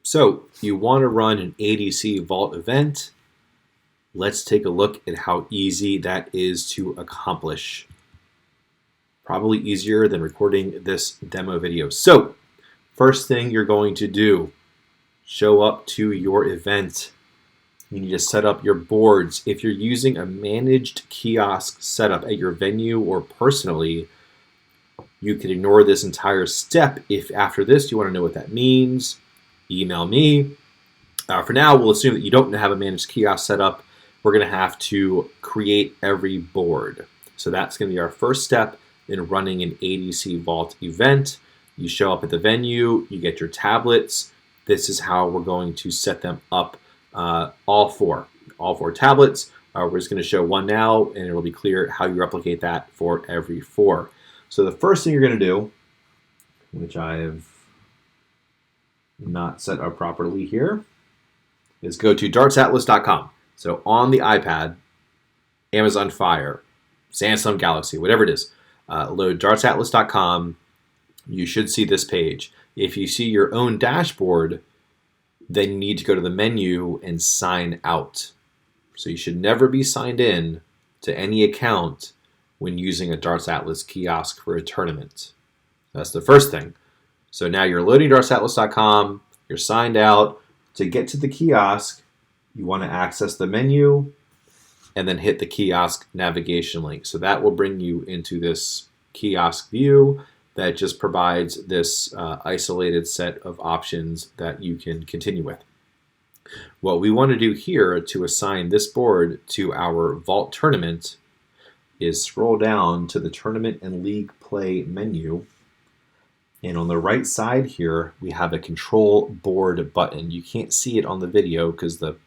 So you want to run an ADC Vault event. Let's take a look at how easy that is to accomplish. Probably easier than recording this demo video. So first thing you're going to do, show up to your event. You need to set up your boards. If you're using a managed kiosk setup at your venue or personally, you can ignore this entire step. If after this you want to know what that means, email me. For now, we'll assume that you don't have a managed kiosk set up. We're going to have to create every board. So that's going to be our first step in running an ADC Vault event. You show up at the venue, you get your tablets. This is how we're going to set them up, all four tablets. We're just going to show one now, and it'll be clear how you replicate that for every four. So the first thing you're going to do, which I have not set up properly here, is go to dartsatlas.com. So on the iPad, Amazon Fire, Samsung Galaxy, whatever it is, load dartsatlas.com. You should see this page. If you see your own dashboard, then you need to go to the menu and sign out. So you should never be signed in to any account when using a Darts Atlas kiosk for a tournament. That's the first thing. So now you're loading dartsatlas.com, you're signed out. To get to the kiosk, you want to access the menu and then hit the kiosk navigation link. So that will bring you into this kiosk view that just provides this isolated set of options that you can continue with. What we want to do here to assign this board to our Vault tournament is scroll down to the Tournament and League Play menu. And on the right side here, we have a Control Board button. You can't see it on the video because the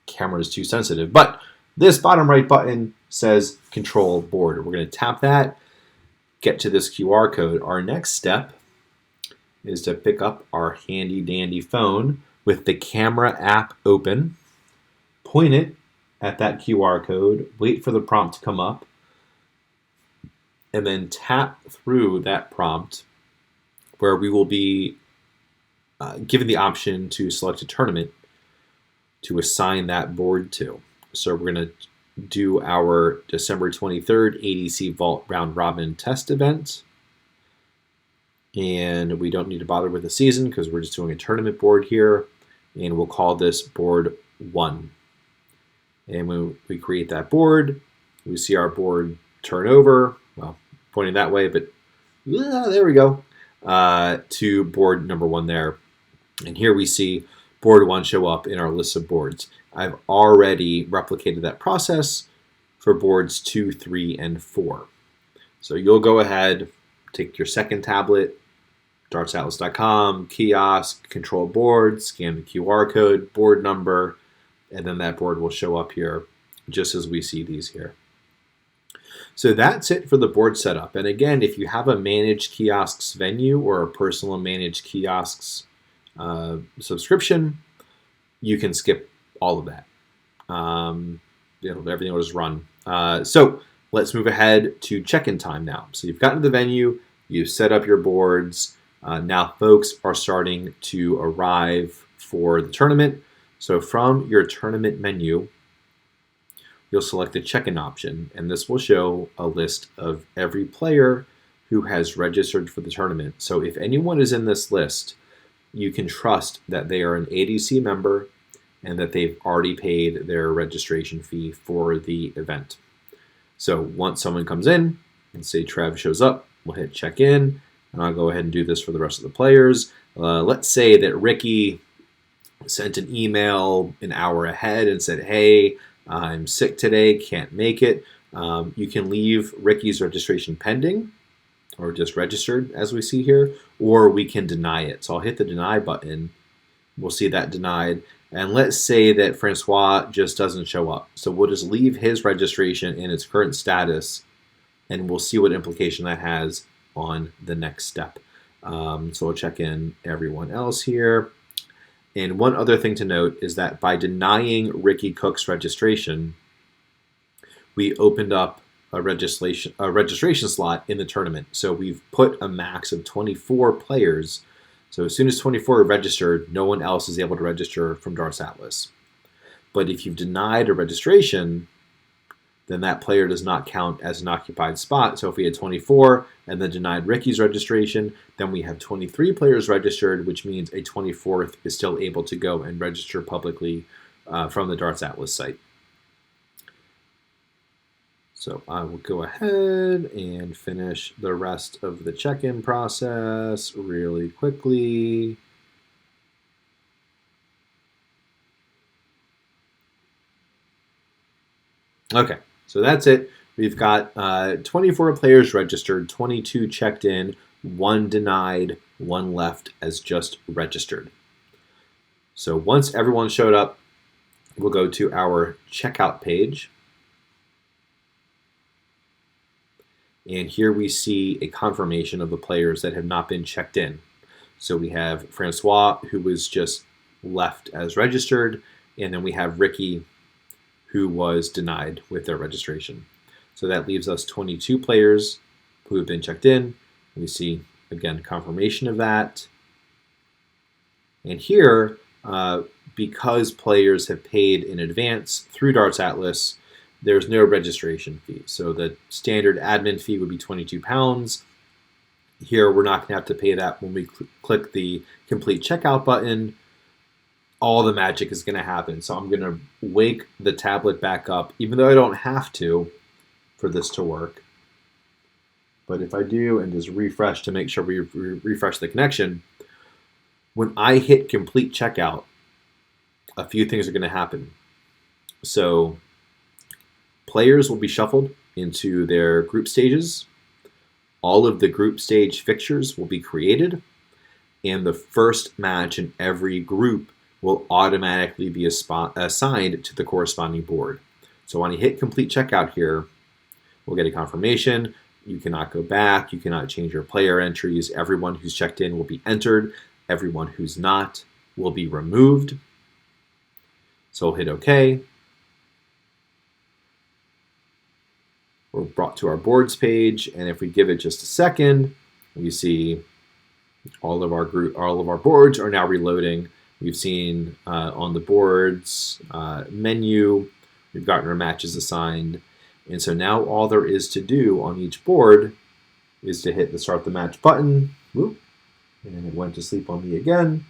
camera is too sensitive, but this bottom right button says Control Board. We're going to tap that, get to this QR code. Our next step is to pick up our handy dandy phone with the camera app open, point it at that QR code, wait for the prompt to come up, and then tap through that prompt where we will be given the option to select a tournament to assign that board to. So we're going to do our December 23rd ADC Vault Round-Robin test event. And we don't need to bother with the season because we're just doing a tournament board here. And we'll call this board 1. And when we create that board, we see our board turn over. Well, pointing that way, but there we go. To board number 1 there. And here we see board 1 show up in our list of boards. I've already replicated that process for boards 2, 3, and 4. So you'll go ahead, take your second tablet, dartsatlas.com, kiosk, control board, scan the QR code, board number, and then that board will show up here just as we see these here. So that's it for the board setup. And again, if you have a managed kiosks venue or a personal managed kiosks subscription, you can skip all of that. Everything will just run. So let's move ahead to check-in time now. So you've gotten to the venue, you've set up your boards. Now folks are starting to arrive for the tournament. So from your tournament menu, you'll select the check-in option, and this will show a list of every player who has registered for the tournament. So if anyone is in this list, you can trust that they are an ADC member and that they've already paid their registration fee for the event. So once someone comes in, and say Trev shows up, we'll hit check-in, and I'll go ahead and do this for the rest of the players. Let's say that Ricky sent an email an hour ahead and said, hey, I'm sick today, can't make it. You can leave Ricky's registration pending or just registered as we see here, or we can deny it. So I'll hit the deny button. We'll see that denied. And let's say that Francois just doesn't show up. So we'll just leave his registration in its current status, and we'll see what implication that has on the next step. So we'll check in everyone else here. And one other thing to note is that by denying Ricky Cook's registration, we opened up a registration slot in the tournament. So we've put a max of 24 players. So as soon as 24 are registered, no one else is able to register from Darts Atlas. But if you've denied a registration, then that player does not count as an occupied spot. So if we had 24 and then denied Ricky's registration, then we have 23 players registered, which means a 24th is still able to go and register publicly from the Darts Atlas site. So I will go ahead and finish the rest of the check-in process really quickly. Okay, so that's it. We've got 24 players registered, 22 checked in, 1 denied, 1 left as just registered. So once everyone showed up, we'll go to our checkout page. And here we see a confirmation of the players that have not been checked in. So we have Francois, who was just left as registered, and then we have Ricky, who was denied with their registration. So that leaves us 22 players who have been checked in. We see, again, confirmation of that. And here, because players have paid in advance through Darts Atlas, there's no registration fee. So the standard admin fee would be £22. Here, we're not going to have to pay that when we click the complete checkout button. All the magic is going to happen. So I'm going to wake the tablet back up, even though I don't have to for this to work. But if I do and just refresh to make sure we refresh the connection, when I hit complete checkout, a few things are going to happen. So players will be shuffled into their group stages. All of the group stage fixtures will be created, and the first match in every group will automatically be assigned to the corresponding board. So when you hit complete checkout here, we'll get a confirmation. You cannot go back. You cannot change your player entries. Everyone who's checked in will be entered. Everyone who's not will be removed. So we'll hit OK. We're brought to our boards page, and if we give it just a second, we see all of our boards are now reloading. We've seen on the boards menu, we've gotten our matches assigned, and so now all there is to do on each board is to hit the start the match button. Whoop, and it went to sleep on me again.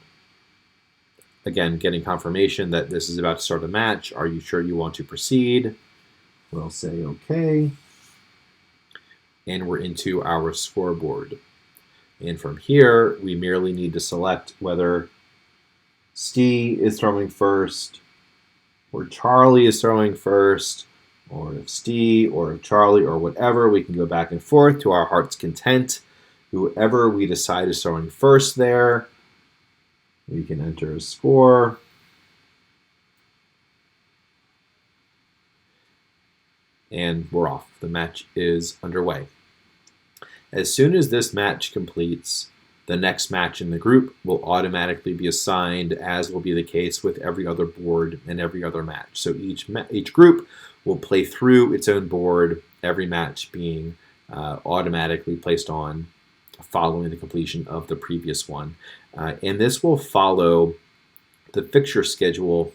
Again, getting confirmation that this is about to start a match. Are you sure you want to proceed? We'll say OK. And we're into our scoreboard. And from here, we merely need to select whether Steve is throwing first, or Charlie is throwing first, or if Steve or if Charlie or whatever. We can go back and forth to our heart's content. Whoever we decide is throwing first there, we can enter a score. And we're off. The match is underway. As soon as this match completes, the next match in the group will automatically be assigned, as will be the case with every other board and every other match. So each group will play through its own board, every match being automatically placed on following the completion of the previous one. And this will follow the fixture schedule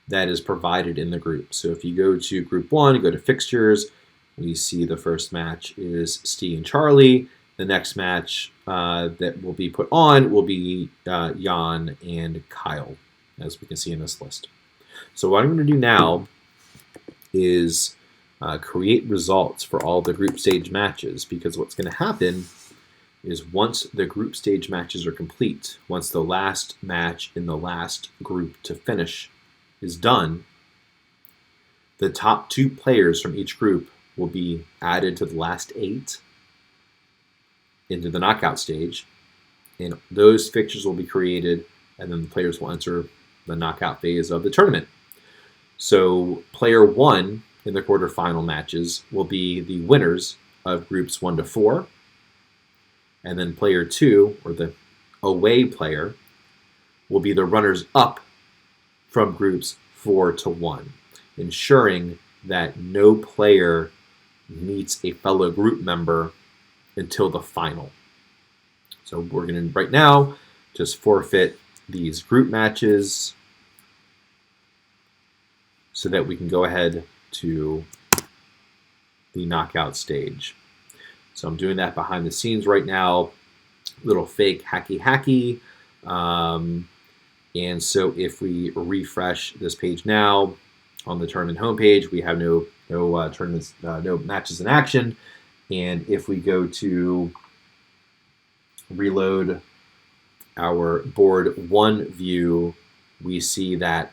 that is provided in the group. So if you go to group 1, go to fixtures, we see the first match is Steve and Charlie. The next match that will be put on will be Jan and Kyle, as we can see in this list. So what I'm going to do now is create results for all the group stage matches, because what's going to happen is once the group stage matches are complete, once the last match in the last group to finish is done, the top 2 players from each group will be added to the last 8 into the knockout stage, and those fixtures will be created, and then the players will enter the knockout phase of the tournament. So player 1 in the quarterfinal matches will be the winners of groups 1 to 4, and then player 2, or the away player, will be the runners-up from groups 4 to 1, ensuring that no player meets a fellow group member until the final. So we're going to, right now, just forfeit these group matches so that we can go ahead to the knockout stage. So I'm doing that behind the scenes right now, little fake hacky. And so if we refresh this page now on the tournament homepage, we have no tournaments, no matches in action. And if we go to reload our board 1 view, we see that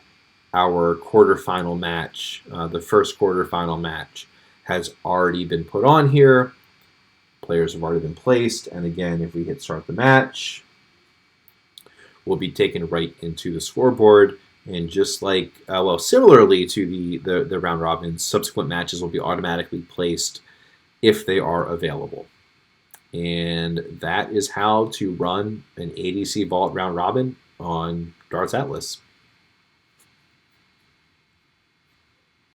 our quarterfinal match, the first quarterfinal match, has already been put on here. Players have already been placed. And again, if we hit start the match, we'll be taken right into the scoreboard. And just like, similarly to the round robin, subsequent matches will be automatically placed if they are available. And that is how to run an ADC Vault Round Robin on Darts Atlas.